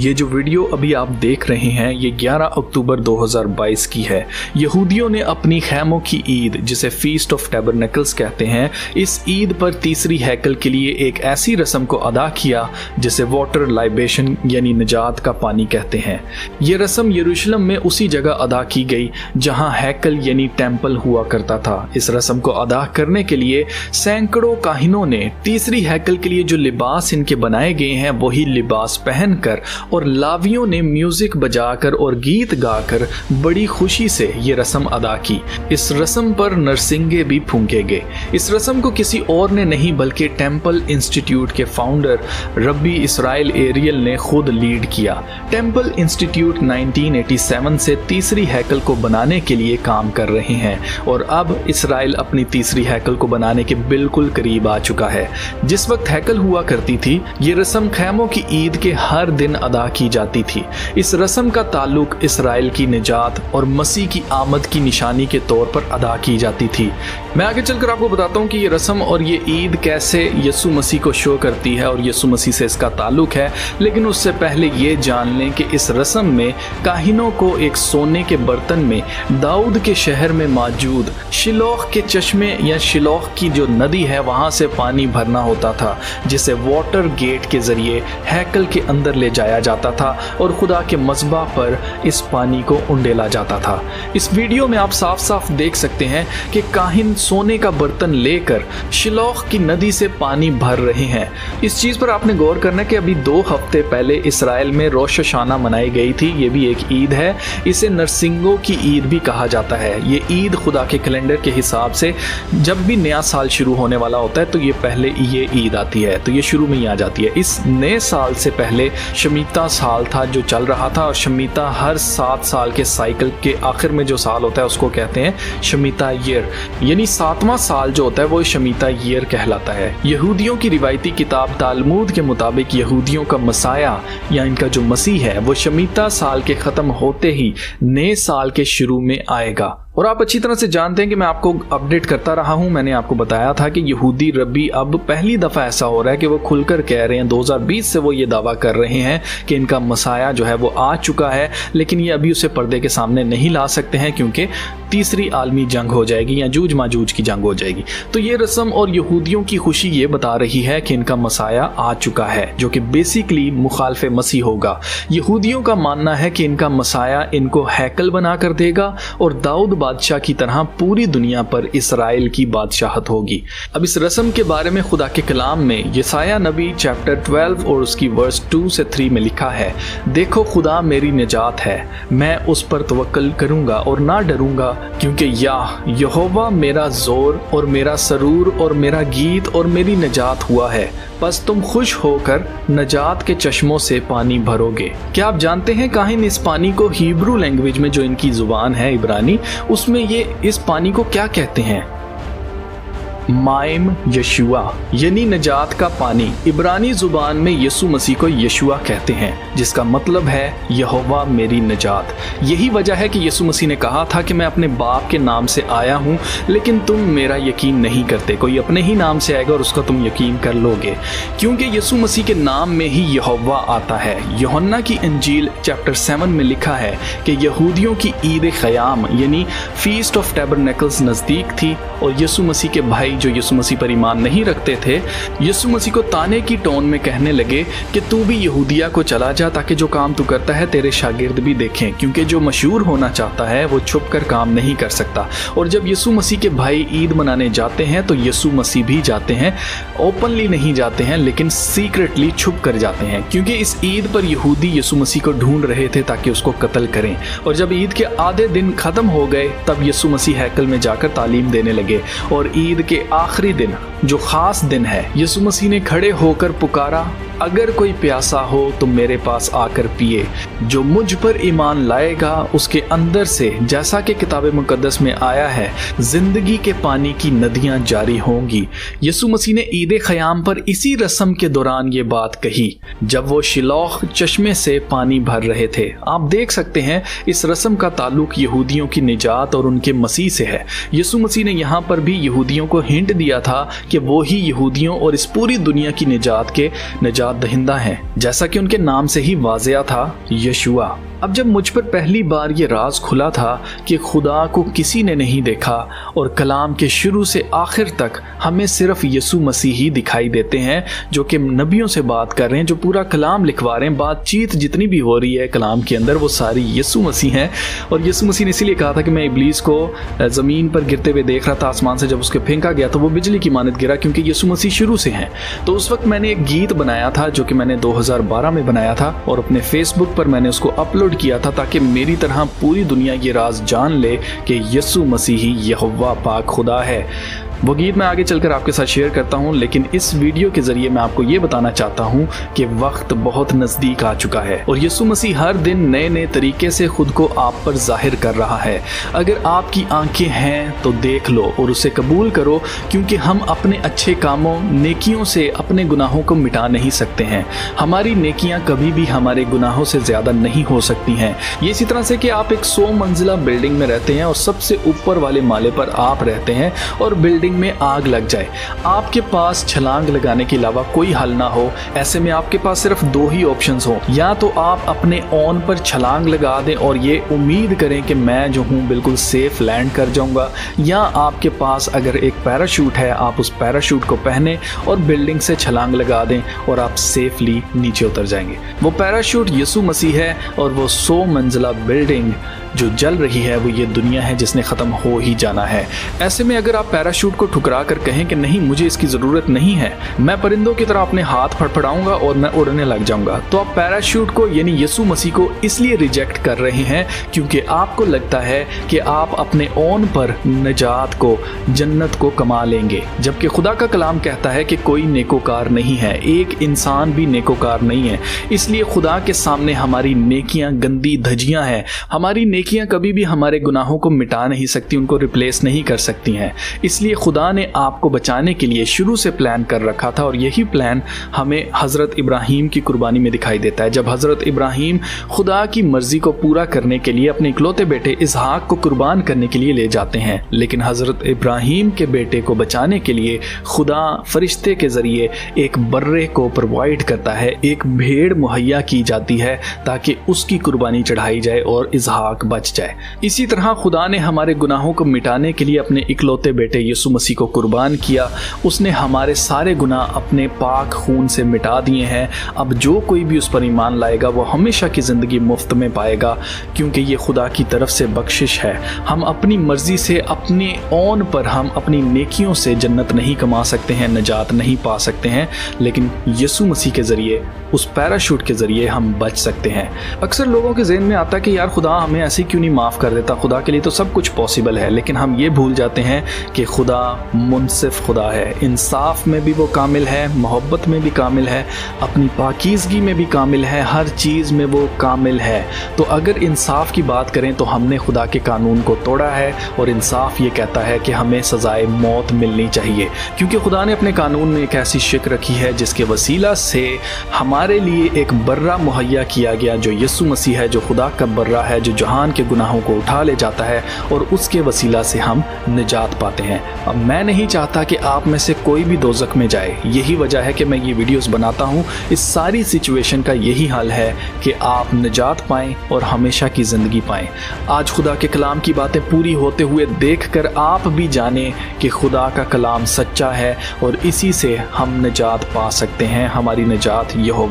ये जो वीडियो अभी आप देख रहे हैं ये 11 अक्टूबर 2022 की है। यहूदियों ने अपनी खैमों की ईद, जिसे फीस्ट ऑफ टैबरनेकल्स कहते हैं, इस ईद पर तीसरी हैकल के लिए एक ऐसी रस्म को अदा किया जिसे वाटर लाइबेशन यानी निजात का पानी कहते हैं। ये रस्म यरूशलेम में उसी जगह अदा की गई जहां हैकल यानी टेम्पल हुआ करता था। इस रस्म को अदा करने के लिए सैकड़ों काहिनों ने तीसरी हैकल के लिए जो लिबास इनके बनाए गए हैं वही लिबास पहनकर और लावियों ने म्यूजिक बजाकर और गीत गाकर बड़ी खुशी से ये रस्म अदा की। इस रस्म पर नरसिंगे भी फूंके गए। इस रस्म को किसी और ने नहीं बल्कि टेम्पल इंस्टीट्यूट के फाउंडर रब्बी इसराइल एरियल ने खुद लीड किया। टेम्पल इंस्टीट्यूट 1987 से तीसरी हैकल को बनाने के लिए काम कर रहे हैं और अब इसराइल अपनी तीसरी हैकल को बनाने के बिल्कुल करीब आ चुका है। जिस वक्त हैकल हुआ करती थी ये रस्म खैमों की ईद के हर दिन अदा की जाती थी। इस रस्म का ताल्लुक इसराइल की निजात और मसीह की आमद की निशानी के तौर पर अदा की जाती थी। मैं आगे चलकर आपको बताता हूँ कि ये रस्म और ये ईद कैसे यीशु मसीह को शो करती है और यीशु मसीह से इसका ताल्लुक है। लेकिन उससे पहले ये जान लें कि इस रस्म में काहिनों को एक सोने के बर्तन में दाऊद के शहर में मौजूद शिलोह के चश्मे या शिलोह की जो नदी है वहां से पानी भरना होता था, जिसे वाटर गेट के जरिए हैकल के अंदर ले जाया जाता था और खुदा के मज़बा पर इस पानी को उंडेला जाता था। इस वीडियो में आप साफ साफ देख सकते हैं कि काहिन सोने का बर्तन लेकर शिलोह की नदी से पानी भर रहे हैं। इस चीज पर आपने गौर करना कि अभी 2 हफ्ते पहले इसराइल में रोश शाना मनाई गई थी। ये भी एक ईद है, इसे नरसिंगों की ईद भी कहा जाता है। ये ईद खुदा के कैलेंडर के हिसाब से जब भी नया साल शुरू होने वाला होता है तो ये पहले ये ईद आती है, तो ये शुरू में ही आ जाती है। इस नए साल से पहले शमीता साल था जो चल रहा था और शमीता हर 7 साल के साइकिल के आखिर में जो साल होता है उसको कहते हैं शमीता ईयर, यानी 7वां साल जो होता है वो शमीता ईयर कहलाता है। यहूदियों की रिवायती किताब तालमुद के मुताबिक यहूदियों का मसाया या इनका जो मसीह है वो शमीता साल के खत्म होते ही नए साल के शुरू में आएगा। और आप अच्छी तरह से जानते हैं कि मैं आपको अपडेट करता रहा हूं। मैंने आपको बताया था कि यहूदी रब्बी अब पहली दफ़ा ऐसा हो रहा है कि वो खुलकर कह रहे हैं, 2020 से वो ये दावा कर रहे हैं कि इनका मसाया जो है वो आ चुका है, लेकिन ये अभी उसे पर्दे के सामने नहीं ला सकते हैं क्योंकि तीसरी आलमी जंग हो जाएगी या जूझ माजूझ की जंग हो जाएगी। तो ये रस्म और यहूदियों की खुशी ये बता रही है कि इनका मसाया आ चुका है जो कि बेसिकली मुखालफे मसीह होगा। यहूदियों का मानना है कि इनका मसाया इनको हैकल बना कर देगा और दाऊद बादशाह की तरह पूरी दुनिया पर इसराइल की बादशाहत होगी। अब इस रस्म के बारे में खुदा के कलाम में यसाया नबी चैप्टर 12 और उसकी वर्स 2 से 3 में लिखा है, देखो खुदा मेरी निजात है, मैं उस पर तवक्कल करूंगा और ना डरूंगा, क्योंकि यहोवा मेरा जोर और मेरा सरूर और मेरा गीत और मेरी निजात हुआ है। बस तुम खुश होकर नजात के चश्मों से पानी भरोगे। क्या आप जानते हैं काहिन इस पानी को हिब्रू लैंग्वेज में जो इनकी जुबान है इब्रानी, उसमें ये इस पानी को क्या कहते हैं? माइम यशुआ यानी नजात का पानी। इब्रानी जुबान में यीशु मसीह को यशुआ कहते हैं जिसका मतलब है यहोवा मेरी नजात। यही वजह है कि यीशु मसीह ने कहा था कि मैं अपने बाप के नाम से आया हूँ लेकिन तुम मेरा यकीन नहीं करते। कोई अपने ही नाम से आएगा और उसका तुम यकीन कर लोगे, क्योंकि यीशु मसीह के नाम में ही यहोवा आता है। यूहन्ना की इंजील चैप्टर 7 में लिखा है कि यहूदियों की ईद ख़याम यानी फीस्ट ऑफ टैबरनेकल्स नज़दीक थी और यीशु मसीह के भाई जो यीशु मसीह पर ईमान नहीं रखते थे यीशु मसीह को ताने की टोन में कहने लगे कि तू भी यहूदिया को चला जा ताकि जो काम तू करता है तेरे शागिर्द भी देखें, क्योंकि जो मशहूर होना चाहता है वो छुप कर काम नहीं कर सकता। और जब यीशु मसीह के भाई ईद मनाने जाते हैं तो यीशु मसीह भी जाते हैं, ओपनली नहीं जाते हैं लेकिन सीक्रेटली छुप कर जाते हैं, क्योंकि इस ईद पर यहूदी यीशु मसीह को ढूंढ रहे थे ताकि उसको कत्ल करें। और जब ईद के आधे दिन खत्म हो गए तब यीशु मसीह हैकल में जाकर तालीम देने लगे और ईद के आखिरी दिन जो खास दिन है यीशु मसीह ने खड़े होकर पुकारा, अगर कोई प्यासा हो तो मेरे पास आकर पिए, जो मुझ पर ईमान लाएगा उसके अंदर से जैसा कि किताब मुकद्दस में आया है जिंदगी के पानी की नदियां जारी होंगी। यीशु मसीह ने ईद ख़याम पर इसी रस्म के दौरान ये बात कही जब वो शिलोह चश्मे से पानी भर रहे थे। आप देख सकते हैं इस रस्म का ताल्लुक यहूदियों की निजात और उनके मसीह से है। यीशु मसीह ने यहाँ पर भी यहूदियों को हिंट दिया था कि वो ही यहूदियों और इस पूरी दुनिया की निजात के निजात दहिंदा हैं, जैसा कि उनके नाम से ही वाज़ेह था, यशुआ। अब जब मुझ पर पहली बार ये राज खुला था कि खुदा को किसी ने नहीं देखा और कलाम के शुरू से आखिर तक हमें सिर्फ यसु मसीह ही दिखाई देते हैं, जो कि नबियों से बात कर रहे हैं, जो पूरा कलाम लिखवा रहे हैं, बातचीत जितनी भी हो रही है कलाम के अंदर वो सारी यसु मसीह हैं। और यसु मसीह ने इसीलिए कहा था कि मैं इब्लीस को ज़मीन पर गिरते हुए देख रहा था, आसमान से जब उसके फेंका गया तो वो बिजली की मानद गिरा, क्योंकि यसु मसीह शुरू से हैं। तो उस वक्त मैंने एक गीत बनाया था जो कि मैंने 2012 में बनाया था और अपने फेसबुक पर मैंने उसको अपलोड किया था, ताकि मेरी तरह पूरी दुनिया ये राज जान ले कि यसु मसीह ही यहोवा पाक खुदा है। वो गीत मैं आगे चलकर आपके साथ शेयर करता हूँ, लेकिन इस वीडियो के जरिए मैं आपको ये बताना चाहता हूँ कि वक्त बहुत नज़दीक आ चुका है और यसु मसीह हर दिन नए नए तरीके से खुद को आप पर जाहिर कर रहा है। अगर आपकी आंखें हैं तो देख लो और उसे कबूल करो, क्योंकि हम अपने अच्छे कामों, नेकियों से अपने गुनाहों को मिटा नहीं सकते हैं। हमारी नेकियां कभी भी हमारे गुनाहों से ज़्यादा नहीं हो सकती हैं। ये इसी तरह से कि आप एक 100 मंजिला बिल्डिंग में रहते हैं और सबसे ऊपर वाले माले पर आप रहते हैं और बिल्डिंग में आग लग जाए, आपके पास छलांग लगाने के अलावा कोई हल ना हो। ऐसे में आपके पास सिर्फ दो ही ऑप्शंस हो, या तो आप अपने ऑन पर छलांग लगा दें और ये उम्मीद करें कि मैं जो हूँ बिल्कुल सेफ लैंड कर जाऊंगा, या आपके पास अगर एक पैराशूट है आप उस पैराशूट को पहने और बिल्डिंग से छलांग लगा दें और आप सेफली नीचे उतर जाएंगे। वो पैराशूट यसु मसीह है और वो 100 मंजिला बिल्डिंग जो जल रही है वो ये दुनिया है जिसने ख़त्म हो ही जाना है। ऐसे में अगर आप पैराशूट को ठुकरा कर कहें कि नहीं मुझे इसकी ज़रूरत नहीं है, मैं परिंदों की तरह अपने हाथ फड़फड़ाऊंगा और मैं उड़ने लग जाऊंगा, तो आप पैराशूट को यानी यसु मसीह को इसलिए रिजेक्ट कर रहे हैं क्योंकि आपको लगता है कि आप अपने ओन पर निजात को, जन्नत को कमा लेंगे, जबकि खुदा का कलाम कहता है कि कोई नेकोकार नहीं है, एक इंसान भी नेकोकार नहीं है। इसलिए खुदा के सामने हमारी नेकियां गंदी धजियां हैं। हमारी नेकियां कभी भी हमारे गुनाहों को मिटा नहीं सकती, उनको रिप्लेस नहीं कर सकती हैं। इसलिए खुदा ने आपको बचाने के लिए शुरू से प्लान कर रखा था और यही प्लान हमें हज़रत इब्राहीम की कुर्बानी में दिखाई देता है। जब हज़रत इब्राहीम खुदा की मर्जी को पूरा करने के लिए अपने इकलौते बेटे इसहाक को कुर्बान करने के लिए ले जाते हैं, लेकिन हज़रत इब्राहीम के बेटे को बचाने के लिए खुदा फरिश्ते के ज़रिए एक बर्रे को प्रोवाइड करता है, एक भेड़ मुहैया की जाती है ताकि उसकी कुर्बानी चढ़ाई जाए और इसहाक बच जाए। इसी तरह खुदा ने हमारे गुनाहों को मिटाने के लिए अपने इकलौते बेटे यसु मसीह को कुर्बान किया। उसने हमारे सारे गुनाह अपने पाक खून से मिटा दिए हैं। अब जो कोई भी उस पर ईमान लाएगा वो हमेशा की ज़िंदगी मुफ्त में पाएगा, क्योंकि ये खुदा की तरफ से बख्शिश है। हम अपनी मर्जी से, अपने ओन पर, हम अपनी नेकियों से जन्नत नहीं कमा सकते हैं, निजात नहीं पा सकते हैं, लेकिन यसु मसीह के ज़रिए, उस पैराशूट के ज़रिए हम बच सकते हैं। अक्सर लोगों के ज़हन में आता है कि यार खुदा हमें ऐसे क्यों नहीं माफ़ कर देता, खुदा के लिए तो सब कुछ पॉसिबल है, लेकिन हम ये भूल जाते हैं कि खुदा मुनसिफ खुदा है। इंसाफ में भी वो कामिल है, मोहब्बत में भी कामिल है, अपनी पाकीज़गी में भी कामिल है, हर चीज़ में वो कामिल है। तो अगर इंसाफ की बात करें तो हमने खुदा के कानून को तोड़ा है और इंसाफ ये कहता है कि हमें सज़ाए मौत मिलनी चाहिए, क्योंकि खुदा ने अपने कानून में एक ऐसी शिक रखी है जिसके वसीला से हमारे लिए एक बर्रा मुहैया किया गया, जो यसु मसीह है, जो खुदा का बर्रा है, जो जहान के गुनाहों को उठा ले जाता है और उसके वसीला से हम निजात पाते हैं। अब मैं नहीं चाहता कि आप में से कोई भी दोज़ख में जाए, यही वजह है कि मैं ये वीडियोस बनाता हूँ। इस सारी सिचुएशन का यही हल है कि आप निजात पाएं और हमेशा की ज़िंदगी पाएं। आज खुदा के कलाम की बातें पूरी होते हुए देखकर आप भी जानें कि खुदा का कलाम सच्चा है और इसी से हम निजात पा सकते हैं। हमारी निजात यहोवा